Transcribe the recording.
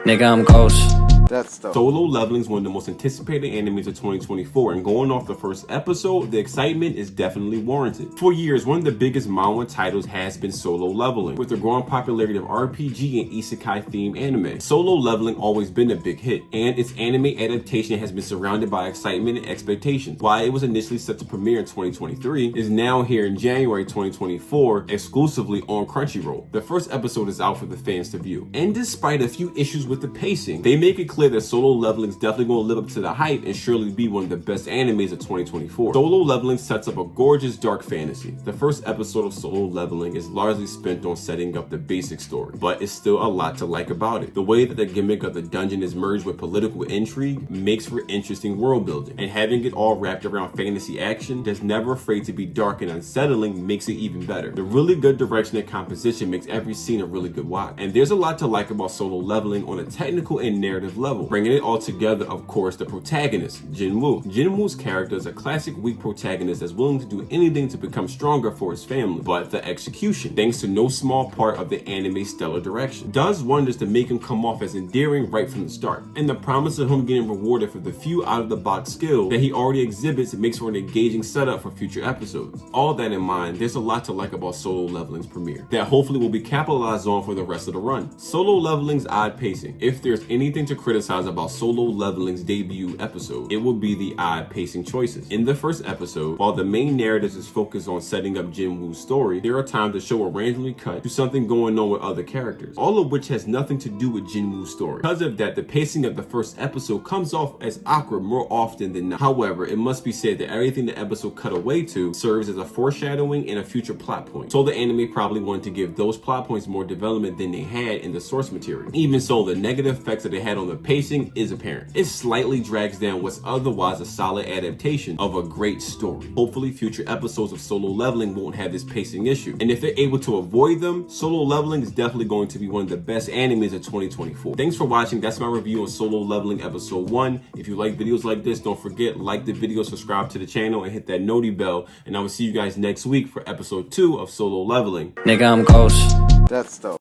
Nigga, I'm ghost. That's dope. Solo Leveling is one of the most anticipated animes of 2024, and going off the first episode, the excitement is definitely warranted. For years, one of the biggest manhwa titles has been Solo Leveling, with the growing popularity of RPG and isekai themed anime. Solo Leveling always been a big hit, and its anime adaptation has been surrounded by excitement and expectations. While it was initially set to premiere in 2023, is now here in January 2024, exclusively on Crunchyroll. The first episode is out for the fans to view, and despite a few issues with the pacing, they make it clear that Solo Leveling is definitely going to live up to the hype and surely be one of the best animes of 2024. Solo Leveling sets up a gorgeous dark fantasy. The first episode of Solo Leveling is largely spent on setting up the basic story, but it's still a lot to like about it. The way that the gimmick of the dungeon is merged with political intrigue makes for interesting world building, and having it all wrapped around fantasy action that's never afraid to be dark and unsettling makes it even better. The really good direction and composition makes every scene a really good watch, and there's a lot to like about Solo Leveling on a technical and narrative level. Bringing it all together, of course, the protagonist, Jin Wu. Jin Wu's character is a classic weak protagonist that's willing to do anything to become stronger for his family, but the execution, thanks to no small part of the anime's stellar direction, does wonders to make him come off as endearing right from the start. And the promise of him getting rewarded for the few out-of-the-box skills that he already exhibits makes for an engaging setup for future episodes. All that in mind, there's a lot to like about Solo Leveling's premiere that hopefully will be capitalized on for the rest of the run. Solo Leveling's odd pacing. If there's anything to criticize about Solo Leveling's debut episode, it will be the odd pacing choices. In the first episode, while the main narrative is focused on setting up Jin Wu's story, there are times the show will randomly cut to something going on with other characters, all of which has nothing to do with Jin Wu's story. Because of that, the pacing of the first episode comes off as awkward more often than not. However, it must be said that everything the episode cut away to serves as a foreshadowing and a future plot point, so the anime probably wanted to give those plot points more development than they had in the source material. Even so, the negative effects that they had on the pacing is apparent. It slightly drags down what's otherwise a solid adaptation of a great story. Hopefully, future episodes of Solo Leveling won't have this pacing issue, and if they're able to avoid them, Solo Leveling is definitely going to be one of the best animes of 2024. Thanks for watching. That's my review on Solo Leveling episode 1. If you like videos like this, don't forget, like the video, subscribe to the channel, and hit that noti bell, and I will see you guys next week for episode 2 of Solo Leveling. Nigga, I'm ghost. That's dope.